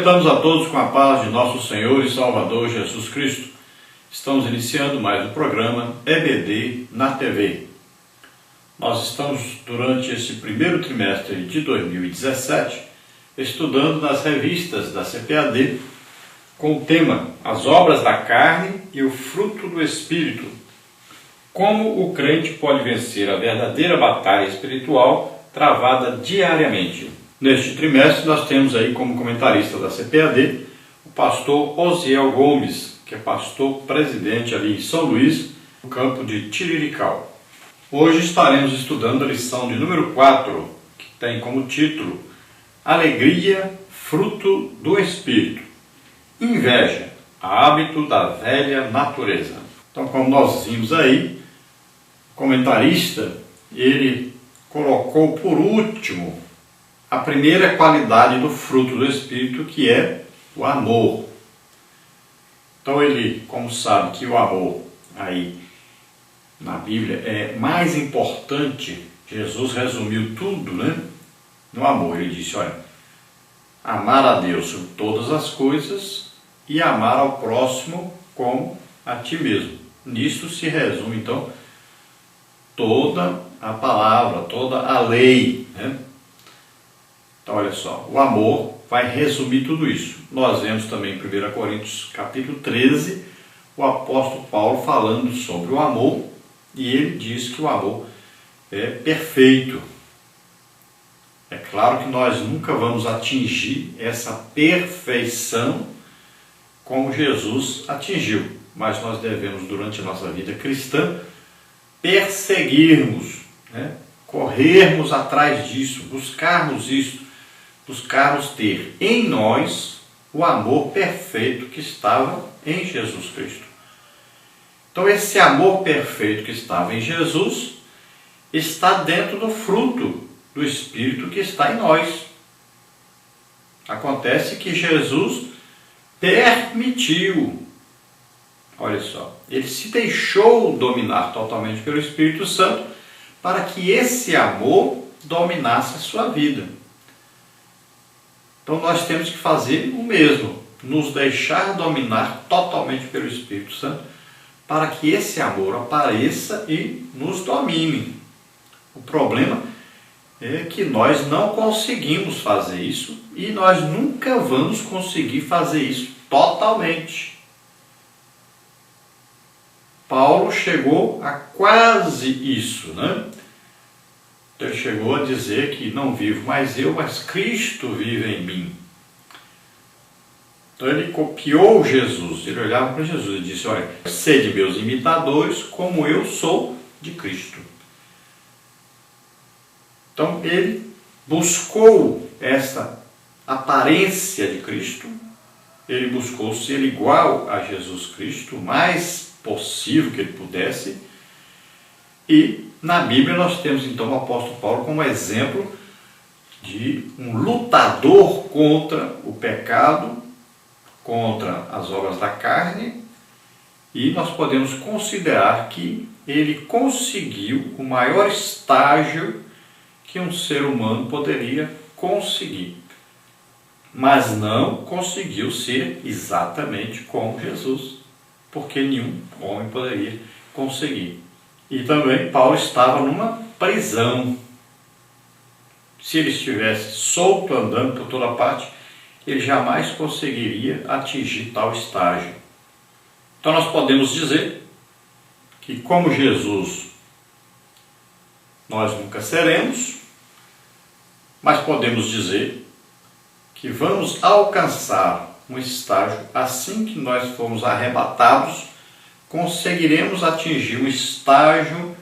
Cumprimentamos a todos com a paz de nosso Senhor e Salvador Jesus Cristo. Estamos iniciando mais um programa EBD na TV. Nós estamos, durante esse primeiro trimestre de 2017, estudando nas revistas da CPAD com o tema As Obras da Carne e o Fruto do Espírito. Como o crente pode vencer a verdadeira batalha espiritual travada diariamente. Neste trimestre nós temos aí como comentarista da CPAD o pastor Osiel Gomes, que é pastor presidente ali em São Luís, no campo de Tirirical. Hoje estaremos estudando a lição de número 4, que tem como título Alegria, fruto do Espírito. Inveja, hábito da velha natureza. Então, como nós vimos aí, o comentarista, ele colocou por último a primeira qualidade do fruto do Espírito, que é o amor. Então ele, como sabe que o amor aí na Bíblia é mais importante, Jesus resumiu tudo, no amor. Ele disse, olha, amar a Deus sobre todas as coisas e amar ao próximo como a ti mesmo. Nisso se resume, então, toda a palavra, toda a lei, Então, olha só, o amor vai resumir tudo isso. Nós vemos também em 1 Coríntios capítulo 13, o apóstolo Paulo falando sobre o amor, e ele diz que o amor é perfeito. É claro que nós nunca vamos atingir essa perfeição como Jesus atingiu, mas nós devemos, durante a nossa vida cristã, perseguirmos, corrermos atrás disso, buscarmos isso, buscarmos ter em nós o amor perfeito que estava em Jesus Cristo. Então esse amor perfeito que estava em Jesus está dentro do fruto do Espírito que está em nós. Acontece que Jesus permitiu, olha só, ele se deixou dominar totalmente pelo Espírito Santo para que esse amor dominasse a sua vida. Então nós temos que fazer o mesmo, nos deixar dominar totalmente pelo Espírito Santo, para que esse amor apareça e nos domine. O problema é que nós não conseguimos fazer isso e nós nunca vamos conseguir fazer isso totalmente. Paulo chegou a quase isso, Ele chegou a dizer que não vivo mais eu, mas Cristo vive em mim. Então ele copiou Jesus, ele olhava para Jesus e disse, olha, sede meus imitadores como eu sou de Cristo. Então ele buscou essa aparência de Cristo, ele buscou ser igual a Jesus Cristo, o mais possível que ele pudesse, e na Bíblia nós temos então o apóstolo Paulo como exemplo de um lutador contra o pecado, contra as obras da carne, e nós podemos considerar que ele conseguiu o maior estágio que um ser humano poderia conseguir, mas não conseguiu ser exatamente como Jesus, porque nenhum homem poderia conseguir. E também Paulo estava numa prisão. Se ele estivesse solto, andando por toda parte, ele jamais conseguiria atingir tal estágio. Então nós podemos dizer que, como Jesus, nós nunca seremos, mas podemos dizer que vamos alcançar um estágio assim que nós formos arrebatados, conseguiremos atingir um estágio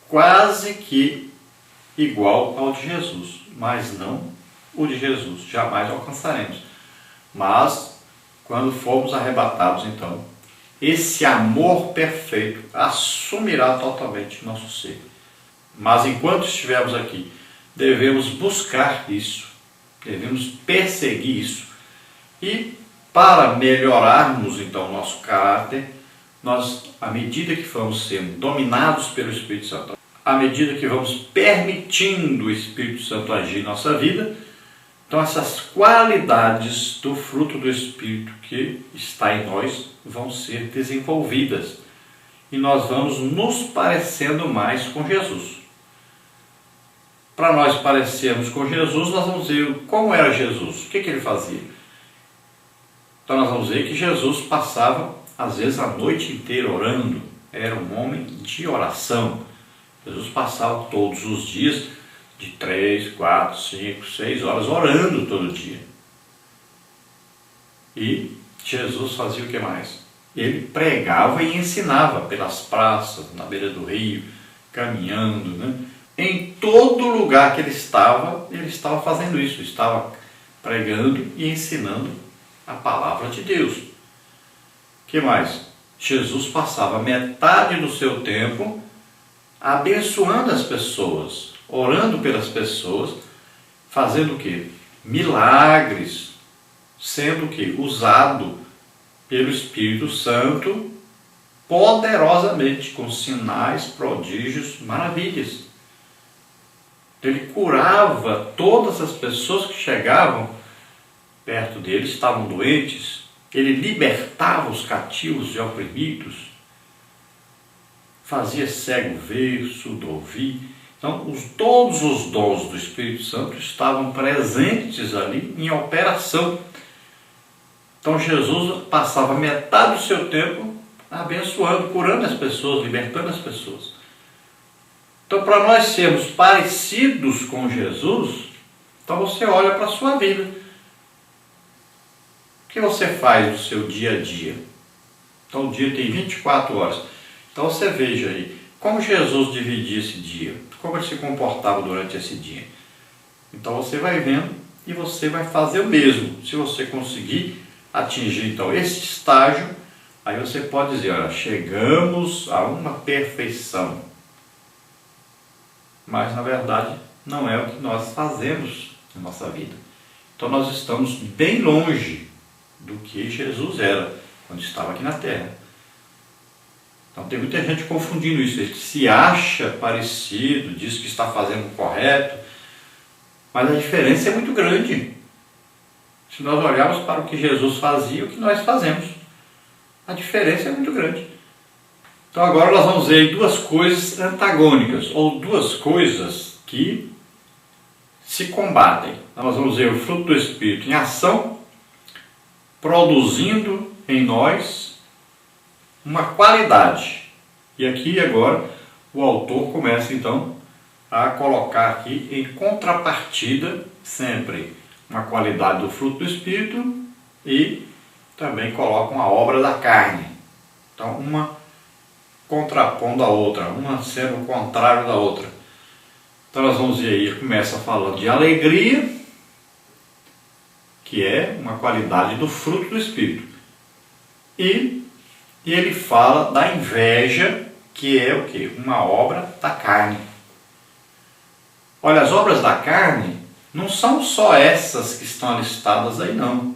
quase que igual ao de Jesus, mas não o de Jesus, jamais alcançaremos. Mas, quando formos arrebatados, então, esse amor perfeito assumirá totalmente nosso ser. Mas, enquanto estivermos aqui, devemos buscar isso, devemos perseguir isso. E, para melhorarmos, então, nosso caráter, nós, à medida que vamos sendo dominados pelo Espírito Santo, à medida que vamos permitindo o Espírito Santo agir em nossa vida, Então essas qualidades do fruto do Espírito que está em nós vão ser desenvolvidas. E nós vamos nos parecendo mais com Jesus. Para nós parecermos com Jesus, nós vamos ver como era Jesus, o que ele fazia. Então nós vamos ver que Jesus passava, às vezes, a noite inteira orando. Era um homem de oração. Jesus passava todos os dias de 3, 4, 5, 6 horas orando todo dia. E Jesus fazia o que mais? Ele pregava e ensinava pelas praças, na beira do rio, caminhando, né? Em todo lugar que ele estava fazendo isso, estava pregando e ensinando a palavra de Deus. O que mais? Jesus passava metade do seu tempo abençoando as pessoas, orando pelas pessoas, fazendo o quê? Milagres, sendo o quê? Usado pelo Espírito Santo poderosamente, com sinais, prodígios, maravilhas. Ele curava todas as pessoas que chegavam perto dele, estavam doentes. Ele libertava os cativos e oprimidos, fazia cego ver, surdo ouvir. Então, todos os dons do Espírito Santo estavam presentes ali em operação. Então, Jesus passava metade do seu tempo abençoando, curando as pessoas, libertando as pessoas. Então, para nós sermos parecidos com Jesus, então você olha para a sua vida. O que você faz no seu dia a dia? Então, o dia tem 24 horas. Então, você veja aí, como Jesus dividia esse dia, como ele se comportava durante esse dia. Então, você vai vendo e você vai fazer o mesmo. Se você conseguir atingir, então, esse estágio, aí você pode dizer, olha, chegamos a uma perfeição. Mas, na verdade, não é o que nós fazemos na nossa vida. Então, nós estamos bem longe do que Jesus era quando estava aqui na Terra. Então, tem muita gente confundindo isso. Ele se acha parecido, diz que está fazendo o correto, mas a diferença é muito grande. Se nós olharmos para o que Jesus fazia e o que nós fazemos, a diferença é muito grande. Então agora nós vamos ver duas coisas antagônicas, ou duas coisas que se combatem. Então, nós vamos ver o fruto do Espírito em ação, produzindo em nós uma qualidade. E aqui agora o autor começa então a colocar aqui em contrapartida sempre uma qualidade do fruto do Espírito e também coloca uma obra da carne. Então uma contrapondo a outra, uma sendo o contrário da outra. Então nós vamos ver aí, começa falando de alegria, que é uma qualidade do fruto do Espírito. E ele fala da inveja, que é o quê? Uma obra da carne. Olha, as obras da carne não são só essas que estão listadas aí, não.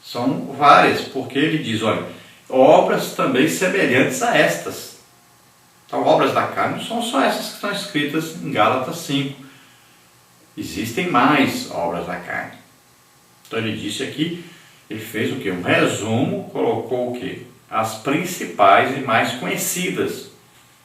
São várias, porque ele diz, olha, obras também semelhantes a estas. Então, obras da carne não são só essas que estão escritas em Gálatas 5. Existem mais obras da carne. Então, ele disse aqui, ele fez o quê? Um resumo, colocou o quê? As principais e mais conhecidas,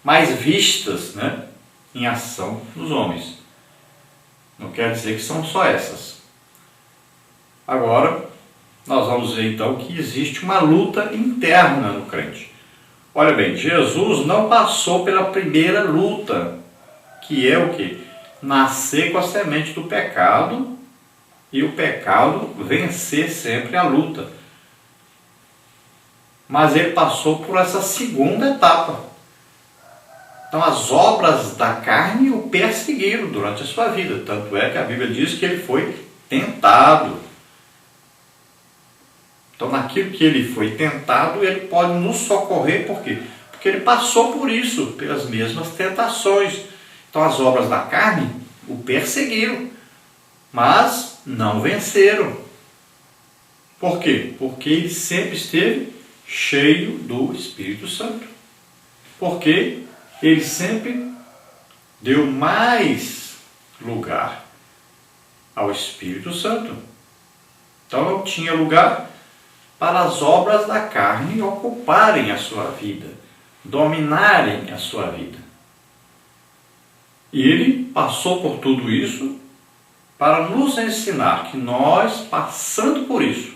mais vistas, né, em ação nos homens. Não quer dizer que são só essas. Agora, nós vamos ver então que existe uma luta interna no crente. Olha bem, Jesus não passou pela primeira luta, que é o quê? Nascer com a semente do pecado e o pecado vencer sempre a luta. Mas ele passou por essa segunda etapa. Então as obras da carne o perseguiram durante a sua vida. Tanto é que a Bíblia diz que ele foi tentado. Então naquilo que ele foi tentado, ele pode nos socorrer. Por quê? Porque ele passou por isso, pelas mesmas tentações. Então as obras da carne o perseguiram, mas não venceram. Por quê? Porque ele sempre esteve cheio do Espírito Santo. Porque ele sempre deu mais lugar ao Espírito Santo. Então não tinha lugar para as obras da carne ocuparem a sua vida, dominarem a sua vida. E ele passou por tudo isso para nos ensinar que nós, passando por isso,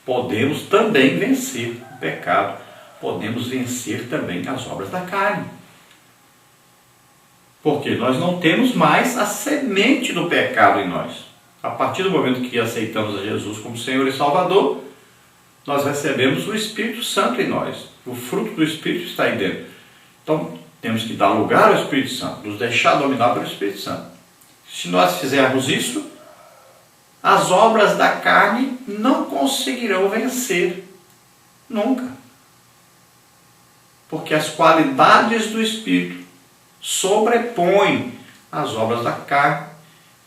podemos também vencer o pecado, podemos vencer também as obras da carne. Porque nós não temos mais a semente do pecado em nós. A partir do momento que aceitamos a Jesus como Senhor e Salvador, nós recebemos o Espírito Santo em nós. O fruto do Espírito está aí dentro. Então, temos que dar lugar ao Espírito Santo, nos deixar dominar pelo Espírito Santo. Se nós fizermos isso, as obras da carne não conseguirão vencer. Nunca. Porque as qualidades do Espírito sobrepõem as obras da carne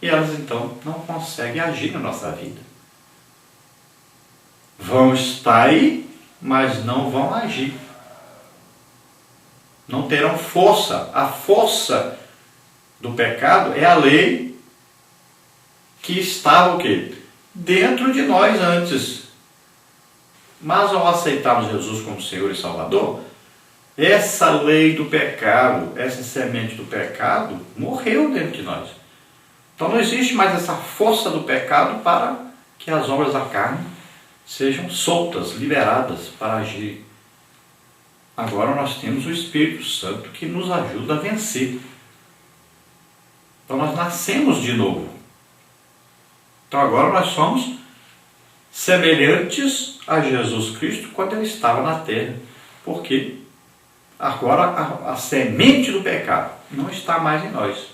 e elas então não conseguem agir na nossa vida. Vão estar aí, mas não vão agir. Não terão força. A força do pecado é a lei que estava o quê? Dentro de nós antes. Mas ao aceitarmos Jesus como Senhor e Salvador, essa lei do pecado, essa semente do pecado, morreu dentro de nós. Então não existe mais essa força do pecado para que as obras da carne sejam soltas, liberadas para agir. Agora nós temos o Espírito Santo que nos ajuda a vencer. Então nós nascemos de novo. Então agora nós somos semelhantes a Jesus Cristo quando ele estava na terra. Porque agora a semente do pecado não está mais em nós.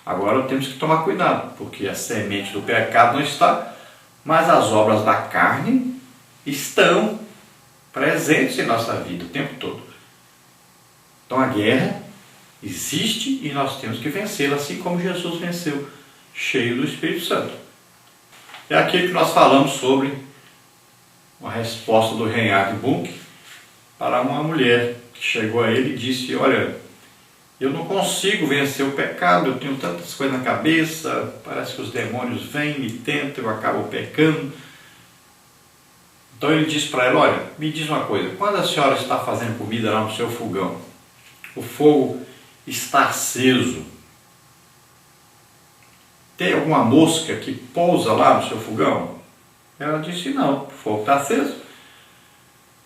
Agora temos que tomar cuidado, porque a semente do pecado não está, mas as obras da carne estão presentes em nossa vida o tempo todo. Então a guerra existe e nós temos que vencê-la, assim como Jesus venceu, cheio do Espírito Santo. É aquilo que nós falamos sobre uma resposta do Reinhard Bunke para uma mulher que chegou a ele e disse: olha, eu não consigo vencer o pecado, eu tenho tantas coisas na cabeça, parece que os demônios vêm, me tentam, eu acabo pecando. Então ele disse para ela: olha, me diz uma coisa, quando a senhora está fazendo comida lá no seu fogão, o fogo está aceso, tem alguma mosca que pousa lá no seu fogão? Ela disse: não, o fogo está aceso.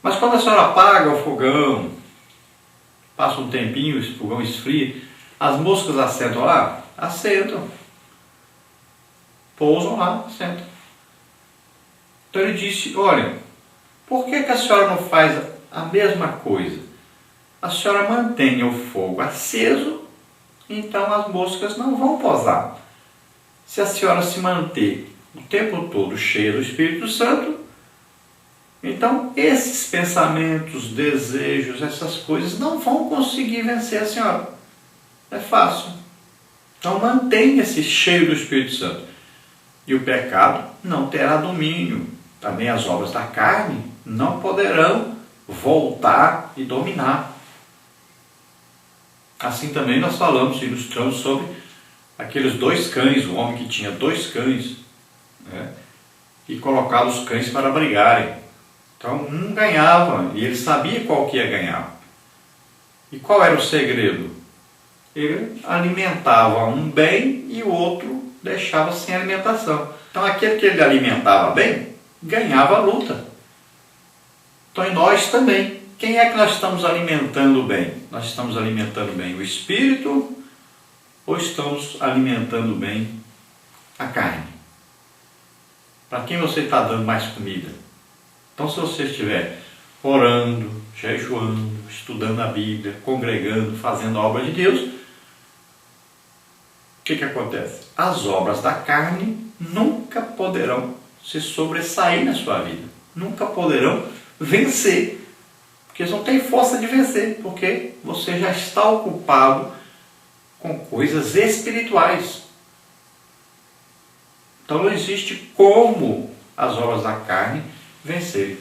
Mas quando a senhora apaga o fogão, passa um tempinho, esse fogão esfria, as moscas assentam lá? Assentam. Pousam lá, assentam. Então ele disse: olha, por que a senhora não faz a mesma coisa? A senhora mantenha o fogo aceso, então as moscas não vão pousar. Se a senhora se manter o tempo todo cheia do Espírito Santo, então esses pensamentos, desejos, essas coisas não vão conseguir vencer a senhora. É fácil. Então mantenha-se cheio do Espírito Santo. E o pecado não terá domínio. Também as obras da carne não poderão voltar e dominar. Assim também nós falamos e ilustramos sobre aqueles 2 cães, o homem que tinha 2 cães, né, e colocava os cães para brigarem. Então um ganhava e ele sabia qual que ia ganhar. E qual era o segredo? Ele alimentava um bem e o outro deixava sem alimentação. Então aquele que ele alimentava bem, ganhava a luta. Então e nós também. Quem é que nós estamos alimentando bem? Nós estamos alimentando bem o espírito ou estamos alimentando bem a carne? Para quem você está dando mais comida? Então se você estiver orando, jejuando, estudando a Bíblia, congregando, fazendo a obra de Deus, o que acontece? As obras da carne nunca poderão se sobressair na sua vida. Nunca poderão vencer. Porque eles não têm força de vencer. Porque você já está ocupado com coisas espirituais. Então não existe como as obras da carne vencerem.